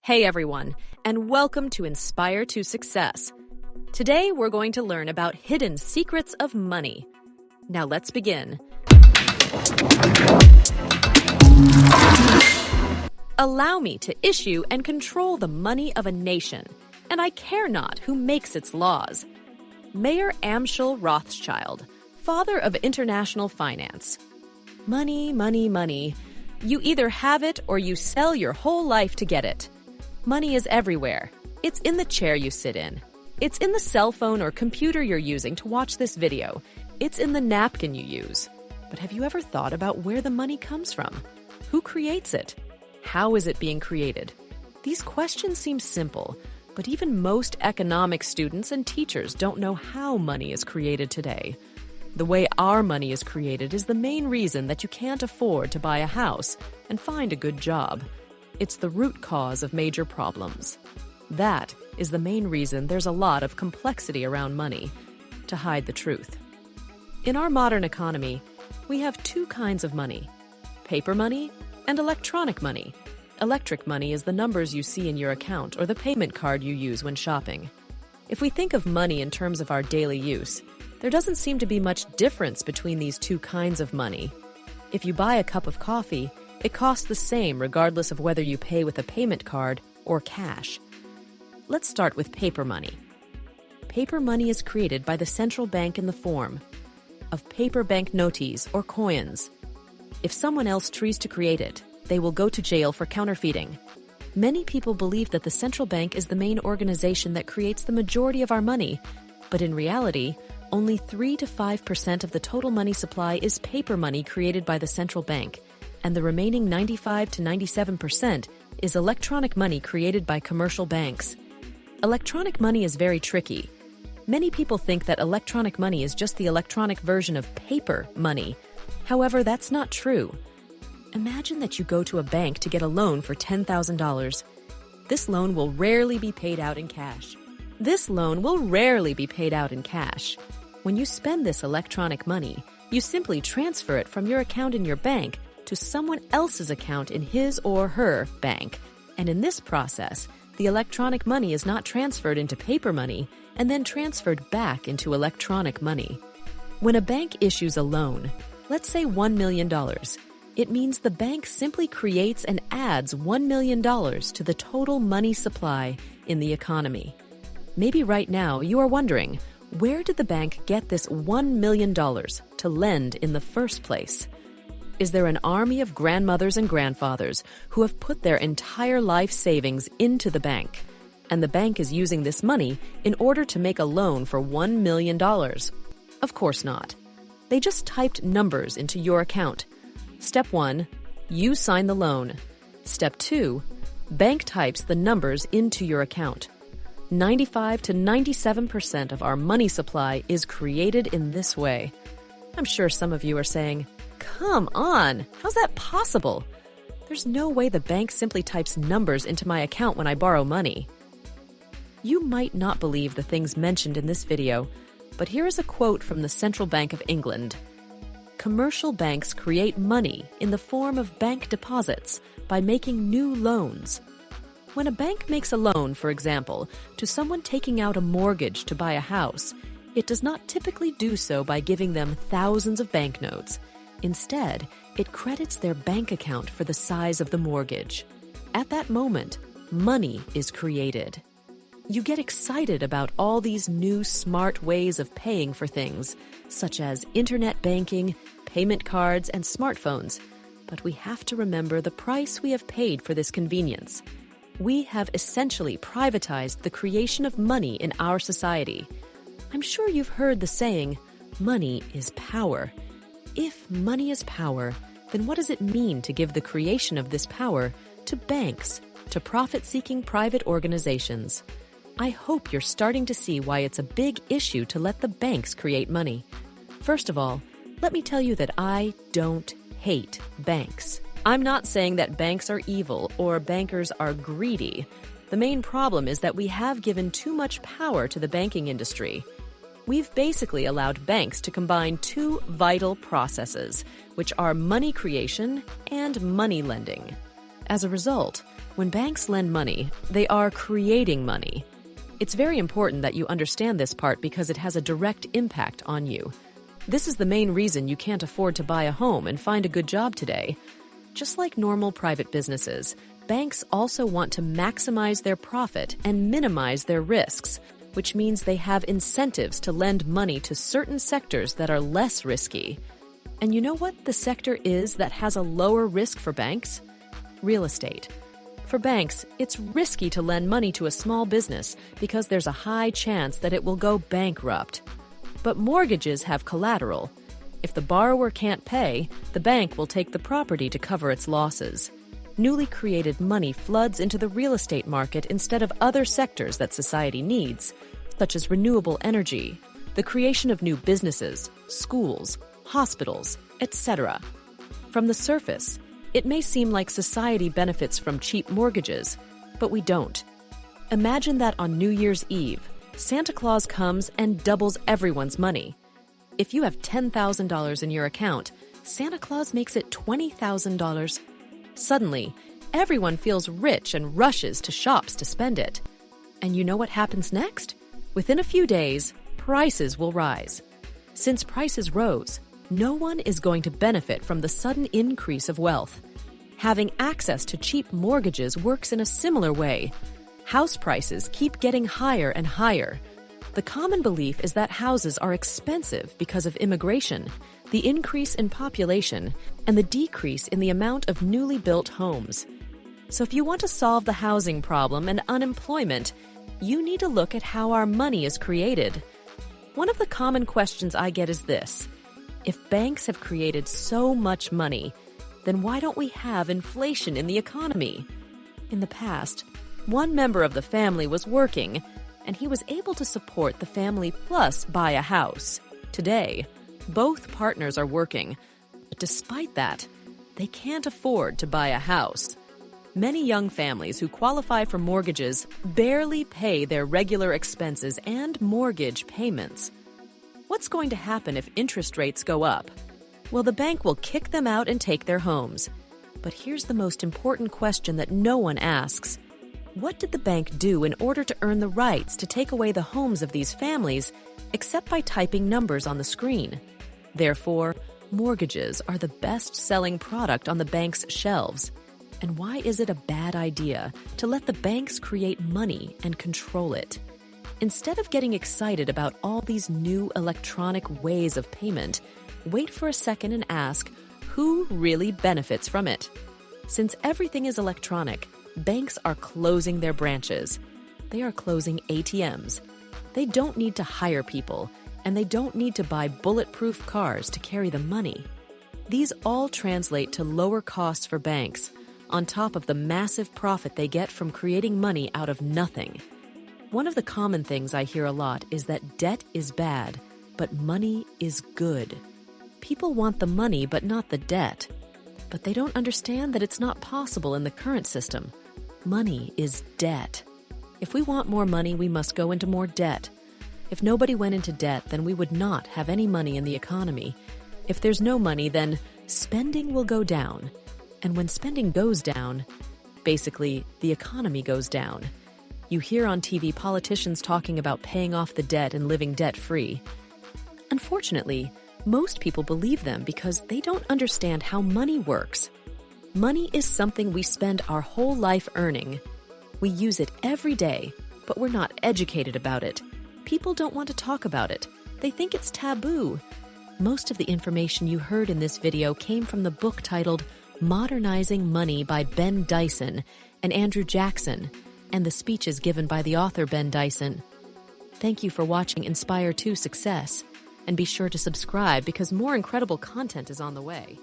Hey everyone, and welcome to Inspire to Success. Today we're going to learn about hidden secrets of money. Now let's begin. Allow me to issue and control the money of a nation, and I care not who makes its laws. Mayor Amschel Rothschild, father of international finance. Money, money, money. You either have it or you sell your whole life to get it. Money is everywhere. It's in the chair you sit in. It's in the cell phone or computer you're using to watch this video. It's in the napkin you use. But have you ever thought about where the money comes from? Who creates it? How is it being created? These questions seem simple, but even most economics students and teachers don't know how money is created today. The way our money is created is the main reason that you can't afford to buy a house and find a good job. It's the root cause of major problems. That is the main reason there's a lot of complexity around money, to hide the truth. In our modern economy, we have two kinds of money: paper money and electronic money. Electric money is the numbers you see in your account or the payment card you use when shopping. If we think of money in terms of our daily use, there doesn't seem to be much difference between these two kinds of money. If you buy a cup of coffee, it costs the same regardless of whether you pay with a payment card or cash. Let's start with paper money. Paper money is created by the central bank in the form of paper banknotes or coins. If someone else tries to create it, they will go to jail for counterfeiting. Many people believe that the central bank is the main organization that creates the majority of our money, but in reality, only 3 to 5% of the total money supply is paper money created by the central bank, and the remaining 95 to 97% is electronic money created by commercial banks. Electronic money is very tricky. Many people think that electronic money is just the electronic version of paper money. However, that's not true. Imagine that you go to a bank to get a loan for $10,000. This loan will rarely be paid out in cash. When you spend this electronic money, you simply transfer it from your account in your bank to someone else's account in his or her bank. And in this process, the electronic money is not transferred into paper money and then transferred back into electronic money. When a bank issues a loan, let's say $1 million, it means the bank simply creates and adds $1 million to the total money supply in the economy. Maybe right now you are wondering, where did the bank get this $1 million to lend in the first place? Is there an army of grandmothers and grandfathers who have put their entire life savings into the bank, and the bank is using this money in order to make a loan for $1 million? Of course not. They just typed numbers into your account. Step 1, you sign the loan. Step 2, bank types the numbers into your account. 95 to 97% of our money supply is created in this way. I'm sure some of you are saying, "Come on, how's that possible? There's no way the bank simply types numbers into my account when I borrow money." You might not believe the things mentioned in this video, but here is a quote from the Central Bank of England. "Commercial banks create money in the form of bank deposits by making new loans." When a bank makes a loan, for example, to someone taking out a mortgage to buy a house, it does not typically do so by giving them thousands of banknotes. Instead, it credits their bank account for the size of the mortgage. At that moment, money is created. You get excited about all these new smart ways of paying for things, such as internet banking, payment cards, and smartphones. But we have to remember the price we have paid for this convenience. We have essentially privatized the creation of money in our society. I'm sure you've heard the saying, money is power. If money is power, then what does it mean to give the creation of this power to banks, to profit-seeking private organizations? I hope you're starting to see why it's a big issue to let the banks create money. First of all, let me tell you that I don't hate banks. I'm not saying that banks are evil or bankers are greedy. The main problem is that we have given too much power to the banking industry. We've basically allowed banks to combine two vital processes, which are money creation and money lending. As a result, when banks lend money, they are creating money. It's very important that you understand this part because it has a direct impact on you. This is the main reason you can't afford to buy a home and find a good job today. Just like normal private businesses, banks also want to maximize their profit and minimize their risks, which means they have incentives to lend money to certain sectors that are less risky. And you know what the sector is that has a lower risk for banks? Real estate. For banks, it's risky to lend money to a small business because there's a high chance that it will go bankrupt. But mortgages have collateral. If the borrower can't pay, the bank will take the property to cover its losses. Newly created money floods into the real estate market instead of other sectors that society needs, such as renewable energy, the creation of new businesses, schools, hospitals, etc. From the surface, it may seem like society benefits from cheap mortgages, but we don't. Imagine that on New Year's Eve, Santa Claus comes and doubles everyone's money. If you have $10,000 in your account, Santa Claus makes it $20,000. Suddenly, everyone feels rich and rushes to shops to spend it. And you know what happens next? Within a few days, prices will rise. Since prices rose, no one is going to benefit from the sudden increase of wealth. Having access to cheap mortgages works in a similar way. House prices keep getting higher and higher. The common belief is that houses are expensive because of immigration, the increase in population, and the decrease in the amount of newly built homes. So if you want to solve the housing problem and unemployment, you need to look at how our money is created. One of the common questions I get is this: if banks have created so much money, then why don't we have inflation in the economy? In the past, one member of the family was working, and he was able to support the family plus buy a house. Today, both partners are working, but despite that, they can't afford to buy a house. Many young families who qualify for mortgages barely pay their regular expenses and mortgage payments. What's going to happen if interest rates go up? Well, the bank will kick them out and take their homes. But here's the most important question that no one asks. What did the bank do in order to earn the rights to take away the homes of these families, except by typing numbers on the screen? Therefore, mortgages are the best-selling product on the bank's shelves. And why is it a bad idea to let the banks create money and control it? Instead of getting excited about all these new electronic ways of payment, wait for a second and ask, who really benefits from it? Since everything is electronic, banks are closing their branches. They are closing ATMs. They don't need to hire people, and they don't need to buy bulletproof cars to carry the money. These all translate to lower costs for banks, on top of the massive profit they get from creating money out of nothing. One of the common things I hear a lot is that debt is bad, but money is good. People want the money but not the debt. But they don't understand that it's not possible in the current system. Money is debt. If we want more money, we must go into more debt. If nobody went into debt, then we would not have any money in the economy. If there's no money, then spending will go down. And when spending goes down, basically, the economy goes down. You hear on TV politicians talking about paying off the debt and living debt-free. Unfortunately, most people believe them because they don't understand how money works. Money is something we spend our whole life earning. We use it every day, but we're not educated about it. People don't want to talk about it. They think it's taboo. Most of the information you heard in this video came from the book titled Modernizing Money by Ben Dyson and Andrew Jackson, and the speeches given by the author Ben Dyson. Thank you for watching Inspire to Success, and be sure to subscribe because more incredible content is on the way.